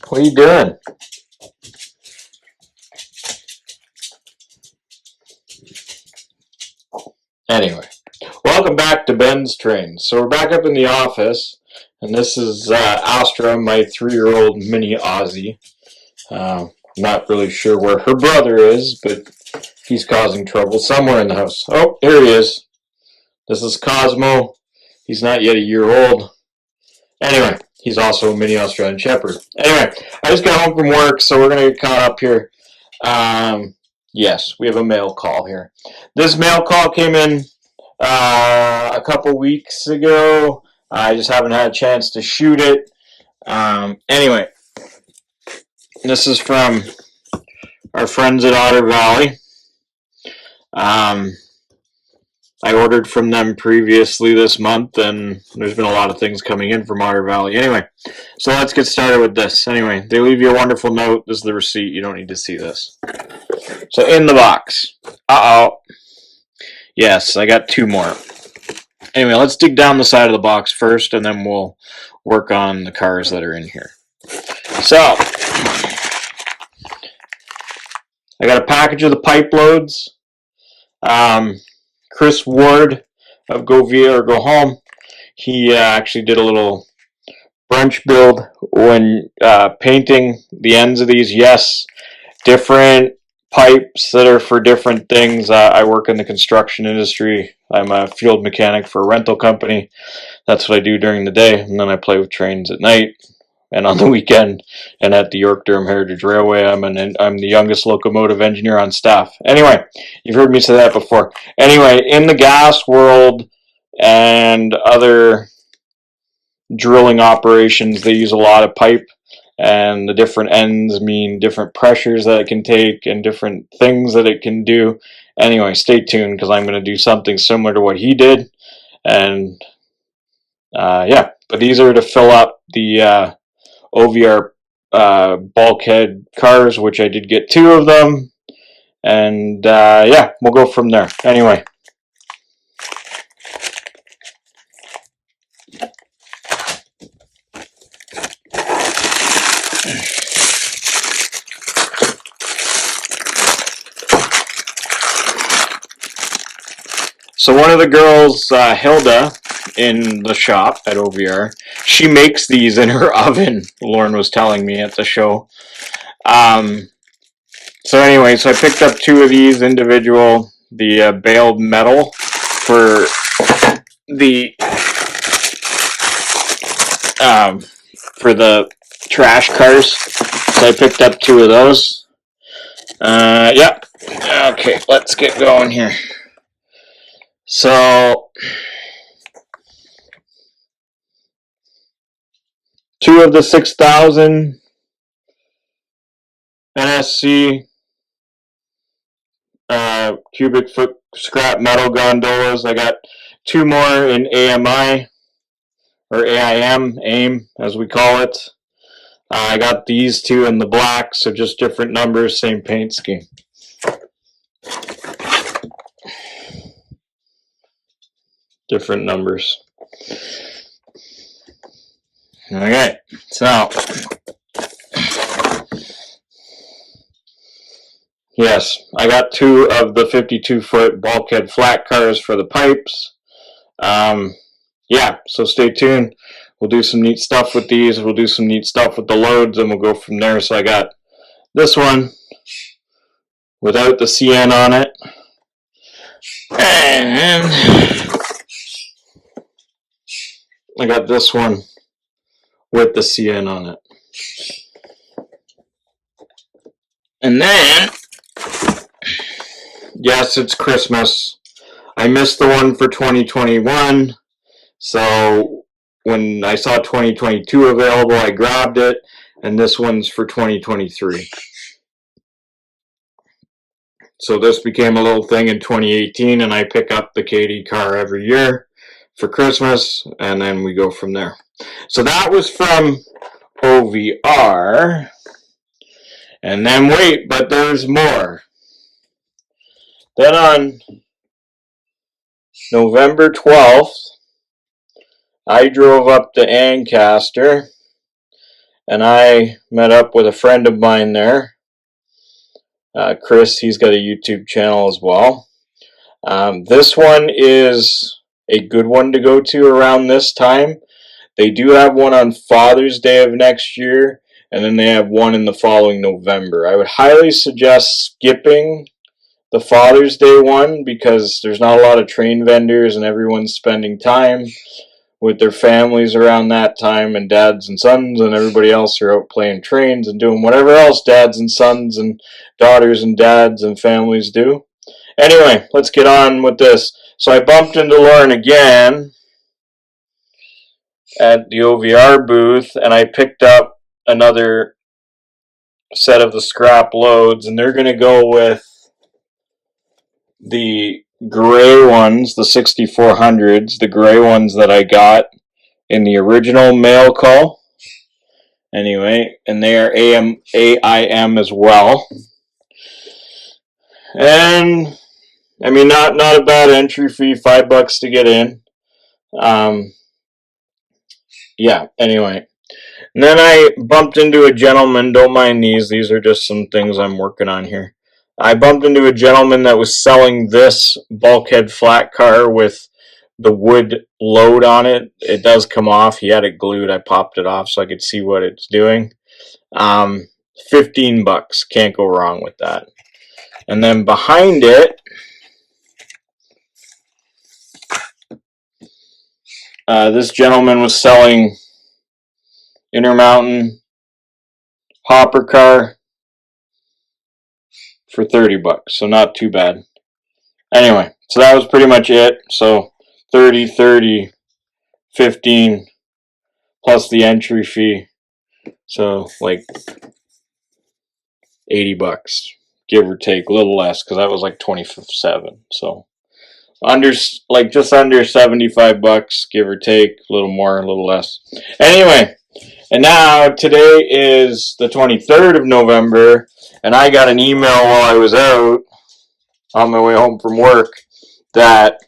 What are you doing? Anyway, welcome back to Ben's Trains. So we're back up in the office, and this is Astra, my 3-year-old mini Aussie. Not really sure where her brother is, but he's causing trouble somewhere in the house. Oh, here he is. This is Cosmo. He's not yet a year old. Anyway, he's also a mini Australian Shepherd. Anyway, I just got home from work, so we're going to get caught up here. Yes, we have a mail call here. This mail call came in a couple weeks ago. I just haven't had a chance to shoot it. Anyway, this is from our friends at Otter Valley. I ordered from them previously this month, and there's been a lot of things coming in from Otter Valley. Anyway, so let's get started with this. Anyway, they leave you a wonderful note. This is the receipt. You don't need to see this. So in the box. Uh-oh. Yes, I got 2 more. Anyway, let's dig down the side of the box first, and then we'll work on the cars that are in here. So, I got a package of the pipe loads. Chris Ward of Go Via or Go Home, he actually did a little brunch build when painting the ends of these. Yes, different pipes that are for different things. I work in the construction industry. I'm a field mechanic for a rental company. That's what I do during the day, and then I play with trains at night and on the weekend. And at the York Durham Heritage Railway, I'm the youngest locomotive engineer on staff. Anyway, you've heard me say that before. Anyway, in the gas world and other drilling operations, they use a lot of pipe, and the different ends mean different pressures that it can take and different things that it can do. Anyway, stay tuned, because I'm going to do something similar to what he did. And yeah, but these are to fill up the OVR bulkhead cars, which I did get 2 of them. And yeah, we'll go from there. Anyway. So one of the girls, Hilda, in the shop at OVR, she makes these in her oven, Lauren was telling me at the show. So anyway, so I picked up 2 of these individual, the baled metal for the trash cars. So I picked up 2 of those. Yeah. Okay, let's get going here. So 2 of the 6,000 NSC cubic foot scrap metal gondolas. I got 2 more in AMI, or AIM, as we call it. I got these 2 in the black, so just different numbers, same paint scheme. Different numbers. Okay, so yes, I got 2 of the 52-foot bulkhead flat cars for the pipes. Yeah, so stay tuned. We'll do some neat stuff with these. We'll do some neat stuff with the loads, and we'll go from there. So I got this one without the CN on it. And I got this one with the CN on it. And then, yes, it's Christmas. I missed the one for 2021. So when I saw 2022 available, I grabbed it. And this one's for 2023. So this became a little thing in 2018, and I pick up the KD car every year for Christmas, and then we go from there. So that was from OVR. And then wait, but there's more. Then on November 12th, I drove up to Ancaster, and I met up with a friend of mine there, Chris. He's got a YouTube channel as well. This one is a good one to go to around this time. They do have one on Father's Day of next year, and then they have one in the following November. I would highly suggest skipping the Father's Day one because there's not a lot of train vendors and everyone's spending time with their families around that time, and dads and sons and everybody else are out playing trains and doing whatever else dads and sons and daughters and dads and families do. Anyway, let's get on with this. So I bumped into Lauren again at the OVR booth, and I picked up another set of the scrap loads, and they're going to go with the gray ones, the 6400s, the gray ones that I got in the original mail call. Anyway, and they are AIM as well. And I mean, not a bad entry fee, $5 to get in. Yeah, anyway. And then I bumped into a gentleman, don't mind these are just some things I'm working on here. I bumped into a gentleman that was selling this bulkhead flat car with the wood load on it. It does come off. He had it glued. I popped it off so I could see what it's doing. $15. Can't go wrong with that. And then behind it, this gentleman was selling Intermountain hopper car for $30, so not too bad. Anyway, so that was pretty much it. So 30, 15 plus the entry fee, so like $80, give or take, a little less because that was like 27. So just under $75, give or take, a little more, a little less. Anyway, and now today is the 23rd of November, and I got an email while I was out on my way home from work that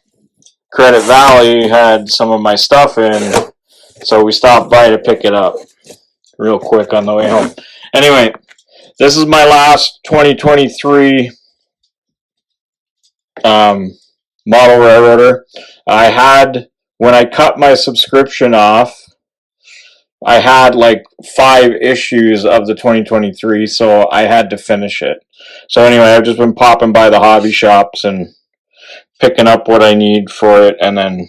Credit Valley had some of my stuff in, so we stopped by to pick it up real quick on the way home. Anyway, this is my last 2023 model railroader. I had, when I cut my subscription off, I had like 5 issues of the 2023, so I had to finish it. So anyway, I've just been popping by the hobby shops and picking up what I need for it, and then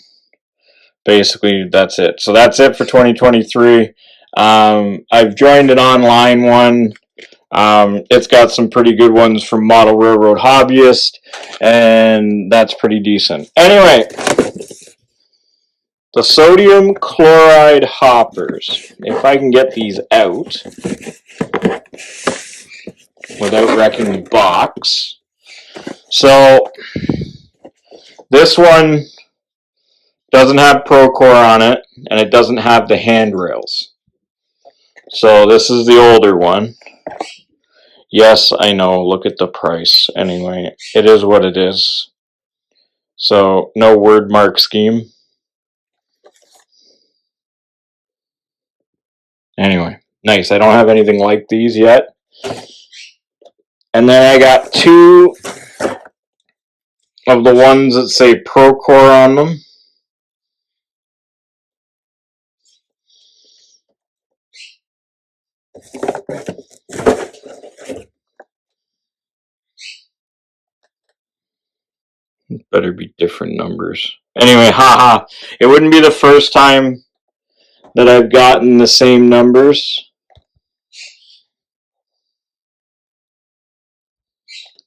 basically that's it. So that's it for 2023. I've joined an online one. It's got some pretty good ones from Model Railroad Hobbyist, and that's pretty decent. Anyway, the sodium chloride hoppers. If I can get these out without wrecking the box. So this one doesn't have Procore on it, and it doesn't have the handrails. So this is the older one. Yes, I know, look at the price. Anyway, it is what it is. So no word mark scheme. Anyway, nice. I don't have anything like these yet. And then I got 2 of the ones that say Procore on them. Better be different numbers. Anyway, haha. It wouldn't be the first time that I've gotten the same numbers.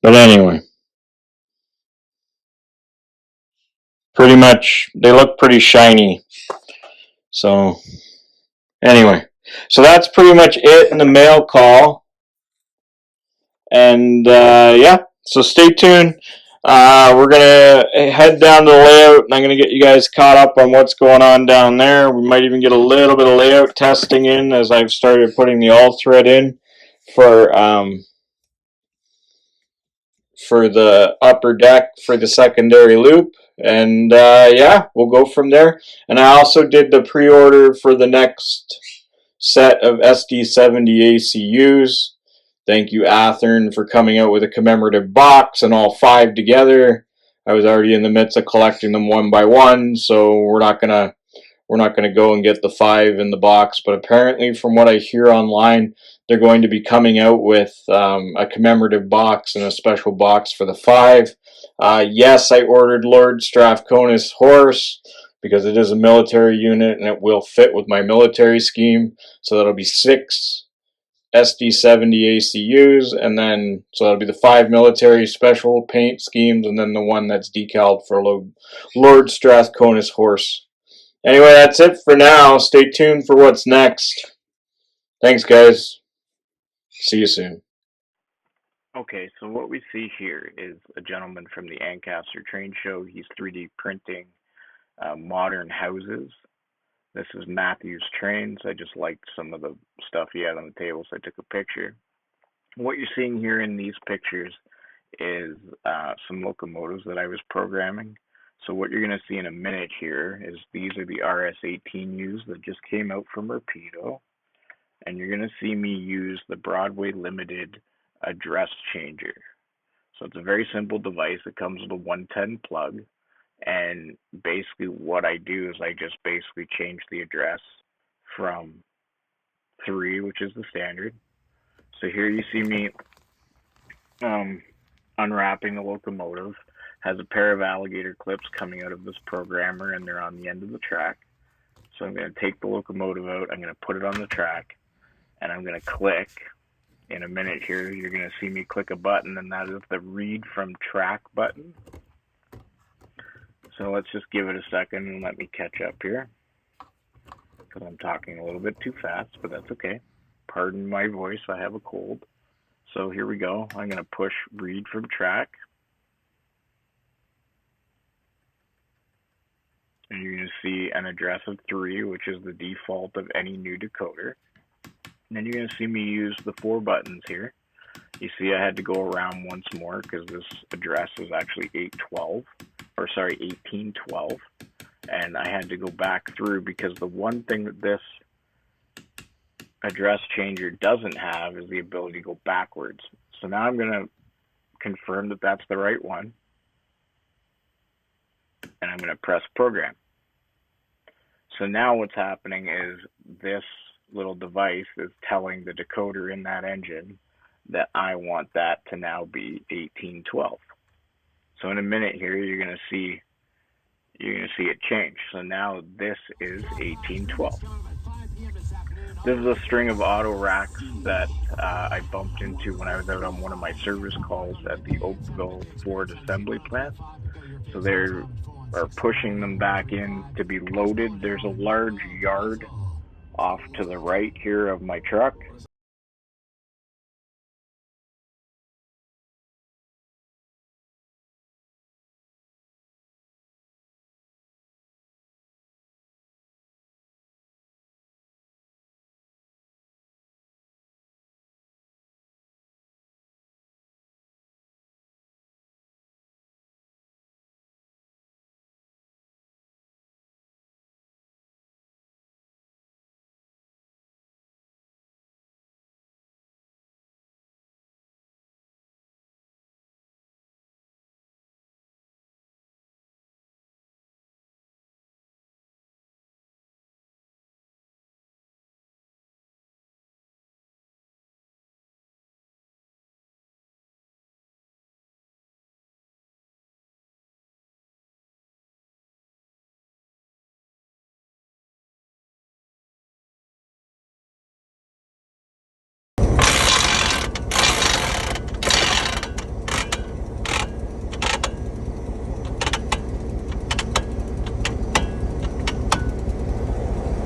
But anyway. Pretty much, they look pretty shiny. So, anyway. So that's pretty much it in the mail call. And, yeah. So stay tuned. We're going to head down to the layout, and I'm going to get you guys caught up on what's going on down there. We might even get a little bit of layout testing in as I've started putting the all thread in for the upper deck for the secondary loop. And yeah, we'll go from there. And I also did the pre-order for the next set of SD70 ACUs. Thank you, Athearn, for coming out with a commemorative box and all 5 together. I was already in the midst of collecting them one by one, so we're not gonna go and get the 5 in the box. But apparently, from what I hear online, they're going to be coming out with a commemorative box and a special box for the 5. Yes, I ordered Lord Strathcona's horse because it is a military unit and it will fit with my military scheme. So that'll be 6 SD70 ACUs, and then so that'll be the 5 military special paint schemes, and then the one that's decaled for Lord Strathcona's horse. Anyway, that's it for now. Stay tuned for what's next. Thanks, guys. See you soon. Okay, so what we see here is a gentleman from the Ancaster Train Show. He's 3D printing modern houses. This is Matthew's Trains. I just liked some of the stuff he had on the table, so I took a picture. What you're seeing here in these pictures is some locomotives that I was programming. So what you're going to see in a minute here is these are the RS-18Us that just came out from Rapido. And you're going to see me use the Broadway Limited address changer. So it's a very simple device. It comes with a 110 plug. And basically what I do is I just basically change the address from 3, which is the standard. So here you see me unwrapping the locomotive. Has a pair of alligator clips coming out of this programmer, and they're on the end of the track. So I'm going to take the locomotive out. I'm going to put it on the track, and I'm going to click. In a minute here, you're going to see me click a button, and that is the read from track button. So let's just give it a second and let me catch up here, because I'm talking a little bit too fast, but that's okay. Pardon my voice, I have a cold. So here we go. I'm going to push read from track. And you're going to see an address of 3, which is the default of any new decoder. And then you're going to see me use the 4 buttons here. You see I had to go around once more because this address is actually 1812. And I had to go back through because the one thing that this address changer doesn't have is the ability to go backwards. So now I'm going to confirm that that's the right one. And I'm going to press program. So now what's happening is this little device is telling the decoder in that engine that I want that to now be 1812. So in a minute here, you're going to see it change. So now this is 1812. This is a string of auto racks that I bumped into when I was out on one of my service calls at the Oakville Ford assembly plant. So they are pushing them back in to be loaded. There's a large yard off to the right here of my truck.